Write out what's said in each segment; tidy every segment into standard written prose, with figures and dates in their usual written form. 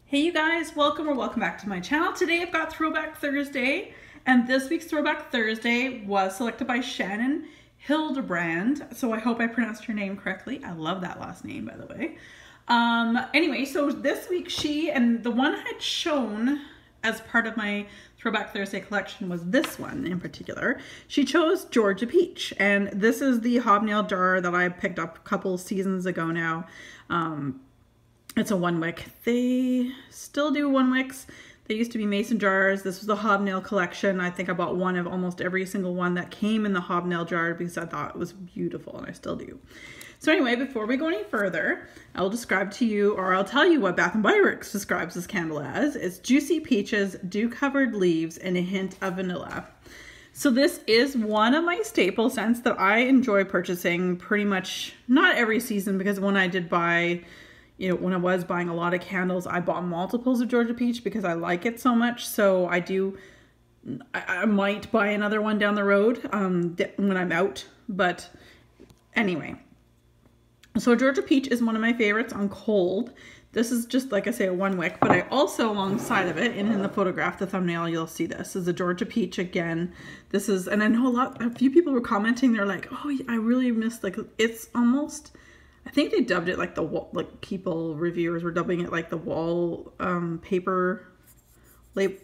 Hey you guys, welcome back to my channel. Today I've got Throwback Thursday, and this week's Throwback Thursday was selected by Shannon Hildebrand. So I hope I pronounced her name correctly. I love that last name, by the way. Anyway, so this week she, and the one I had shown as part of my Throwback Thursday collection was this one in particular. She chose Georgia Peach, and this is the hobnail jar that I picked up a couple seasons ago now. It's a one wick. They still do one wicks. They used to be mason jars. This was the hobnail collection. I think I bought one of almost every single one that came in the hobnail jar because I thought it was beautiful, and I still do. So anyway, before we go any further, I'll describe to you, or I'll tell you what Bath & Body Works describes this candle as. It's juicy peaches, dew-covered leaves, and a hint of vanilla. So this is one of my staple scents that I enjoy purchasing pretty much, not every season, because when I did buy, when I was buying a lot of candles, I bought multiples of Georgia Peach because I like it so much. So I might buy another one down the road when I'm out. But anyway, so Georgia Peach is one of my favorites on cold. This is just, like I say, a one wick, but I also, alongside of it, and in the photograph, the thumbnail, you'll see this is a Georgia Peach again. This is, and I know a few people were commenting, they're like, oh, I really missed, like, it's almost, I think they dubbed it like the wall, like people, reviewers were dubbing it like the wall paper, the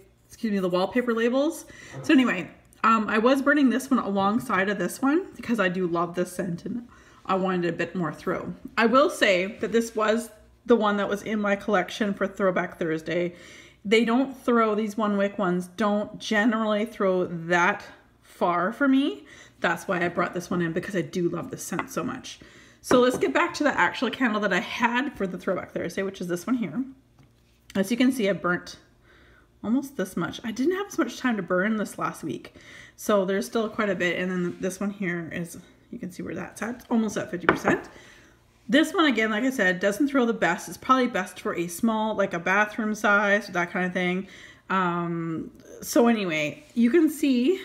wallpaper labels. So anyway, I was burning this one alongside of this one because I do love this scent and I wanted a bit more throw. I will say that this was the one that was in my collection for Throwback Thursday. They don't throw, these one wick ones don't generally throw that far for me. That's why I brought this one in, because I do love this scent so much. So let's get back to the actual candle that I had for the Throwback Thursday, which is this one here. As you can see, I burnt almost this much. I didn't have as much time to burn this last week, so there's still quite a bit. And then this one here is, you can see where that's at. It's almost at 50%. This one, again, like I said, doesn't throw the best. It's probably best for a small, like a bathroom size, that kind of thing. So anyway, you can see,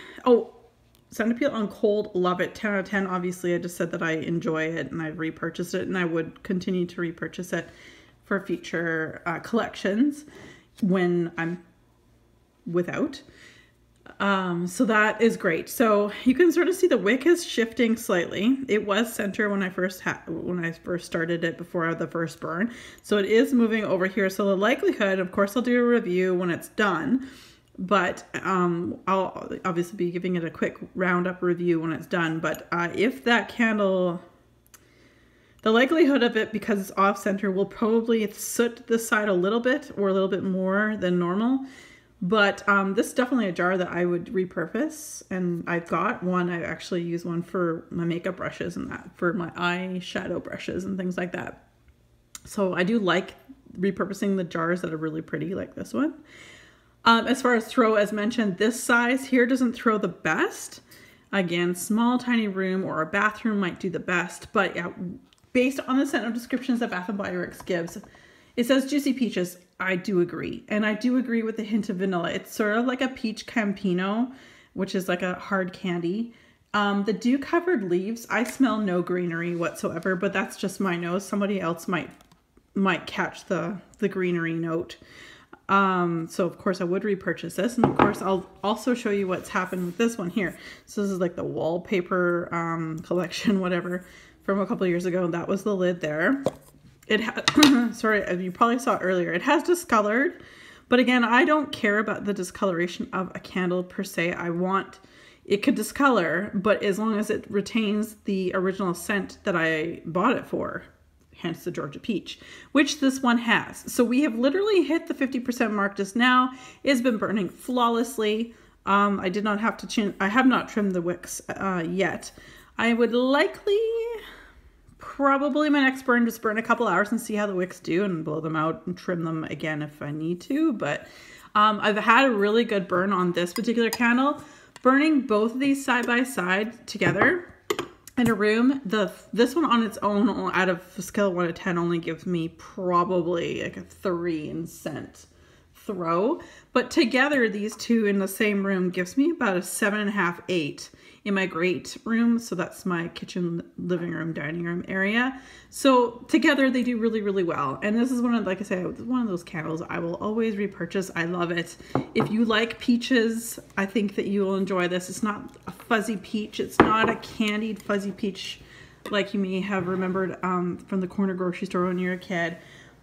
scent appeal on cold, love it, 10 out of 10. Obviously, I just said that I enjoy it and I've repurchased it, and I would continue to repurchase it for future collections when I'm without. So that is great. So you can sort of see the wick is shifting slightly. It was center when I first started it before the first burn. So it is moving over here. So the likelihood, of course, I'll do a review when it's done. But I'll obviously be giving it a quick roundup review when it's done. But if that candle, the likelihood of it, because it's off center, will probably soot this side a little bit or a little bit more than normal. But this is definitely a jar that I would repurpose. And I've got one, I actually use one for my makeup brushes and that, for my eyeshadow brushes and things like that. So I do like repurposing the jars that are really pretty, like this one. As far as throw, as mentioned, this size here doesn't throw the best. Again, small, tiny room or a bathroom might do the best. But yeah, based on the scent of descriptions that Bath & Body Works gives, it says juicy peaches. I do agree. And I do agree with the hint of vanilla. It's sort of like a peach campino, which is like a hard candy. The dew-covered leaves, I smell no greenery whatsoever, but that's just my nose. Somebody else might catch the greenery note. So of course I would repurchase this, and of course I'll also show you what's happened with this one here. So this is like the wallpaper collection, whatever, from a couple of years ago. That was the lid there. It had, sorry, you probably saw it earlier. It has discolored, but again, I don't care about the discoloration of a candle per se. I want, it could discolor, but as long as it retains the original scent that I bought it for. Hence the Georgia Peach, which this one has. So we have literally hit the 50% mark just now. It's been burning flawlessly. I did not have to I have not trimmed the wicks yet. I would likely, probably my next burn, just burn a couple hours and see how the wicks do and blow them out and trim them again if I need to. But I've had a really good burn on this particular candle. Burning both of these side by side together in a room, this one on its own, out of a scale of 1 to 10, only gives me probably like a 3 in scent. throw, but together these two in the same room gives me about a 7.5, 8 in my great room. So that's my kitchen, living room, dining room area. So together they do really, really well. And this is one of, like I said, one of those candles I will always repurchase. I love it. If you like peaches, I think that you will enjoy this. It's not a fuzzy peach. It's not a candied fuzzy peach like you may have remembered from the corner grocery store when you were a kid,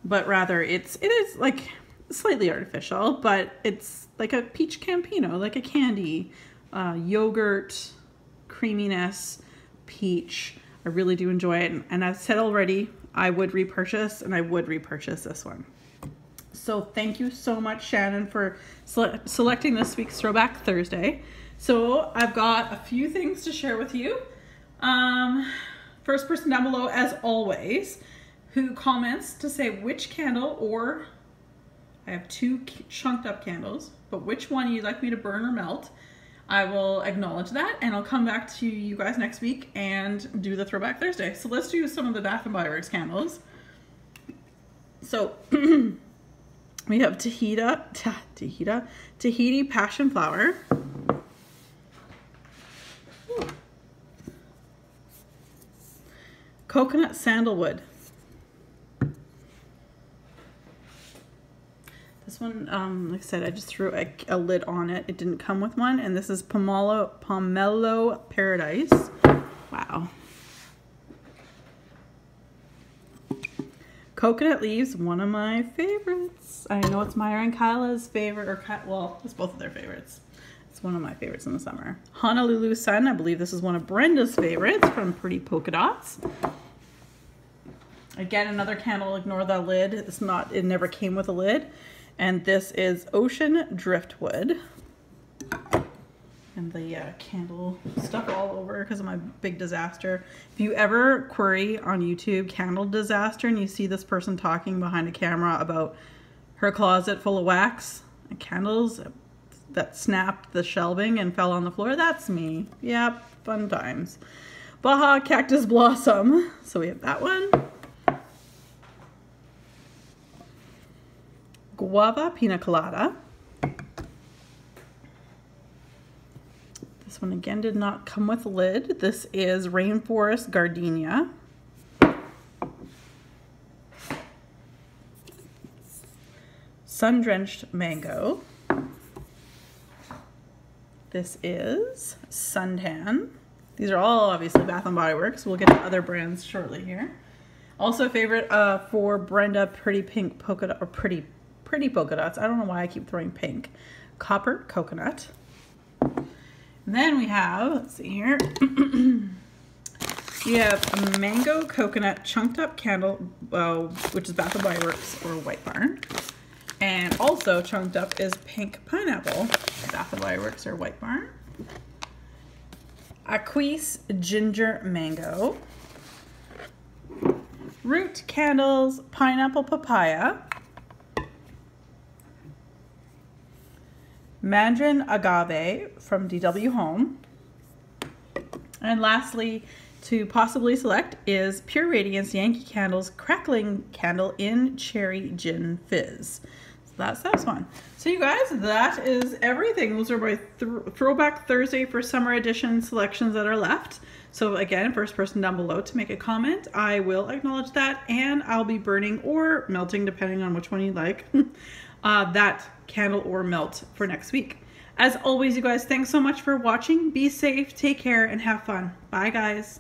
but rather it is like slightly artificial, but it's like a peach campino, like a candy, yogurt, creaminess, peach. I really do enjoy it, and I've said already I would repurchase, and I would repurchase this one. So thank you so much, Shannon, for selecting this week's Throwback Thursday. So I've got a few things to share with you. First person down below, as always, who comments to say which candle, or I have 2 chunked up candles, but which one you'd like me to burn or melt, I will acknowledge that, and I'll come back to you guys next week and do the Throwback Thursday. So let's do some of the Bath & Body Works candles. So we have Tahiti Passion Flower. Coconut Sandalwood. This one, like I said, I just threw a lid on it. It didn't come with one. And this is Pomelo Paradise. Wow. Coconut Leaves, one of my favorites. I know it's Myra and Kyla's favorite, or well, it's both of their favorites. It's one of my favorites in the summer. Honolulu Sun, I believe this is one of Brenda's favorites from Pretty Polka Dots. Again, another candle, ignore the lid. It never came with a lid. And this is Ocean Driftwood. And the candle stuck all over because of my big disaster. If you ever query on YouTube candle disaster and you see this person talking behind a camera about her closet full of wax and candles that snapped the shelving and fell on the floor, that's me. Yep, fun times. Baja Cactus Blossom. So we have that one. Guava Pina Colada. This one again did not come with a lid. This is Rainforest Gardenia. Sun-Drenched Mango. This is Suntan. These are all obviously Bath & Body Works. We'll get to other brands shortly here. Also a favorite for Brenda, Pretty Pink Polka Dot, or Pretty Polka Dots. I don't know why I keep throwing pink. Copper Coconut. And then we have, let's see here, we have a Mango Coconut Chunked Up Candle, which is Bath & Body Works or White Barn. And also chunked up is Pink Pineapple, Bath & Body Works or White Barn. Aquise Ginger Mango. Root Candles Pineapple Papaya. Mandarin Agave from DW Home. And lastly, to possibly select is Pure Radiance Yankee Candles Crackling Candle in Cherry Gin Fizz. So that's this one. So you guys, that is everything. Those are my Throwback Thursday for summer edition selections that are left. So again, first person down below to make a comment, I will acknowledge that, and I'll be burning or melting, depending on which one you like, that candle or melt for next week. As always, you guys, thanks so much for watching. Be safe, take care, and have fun. Bye, guys.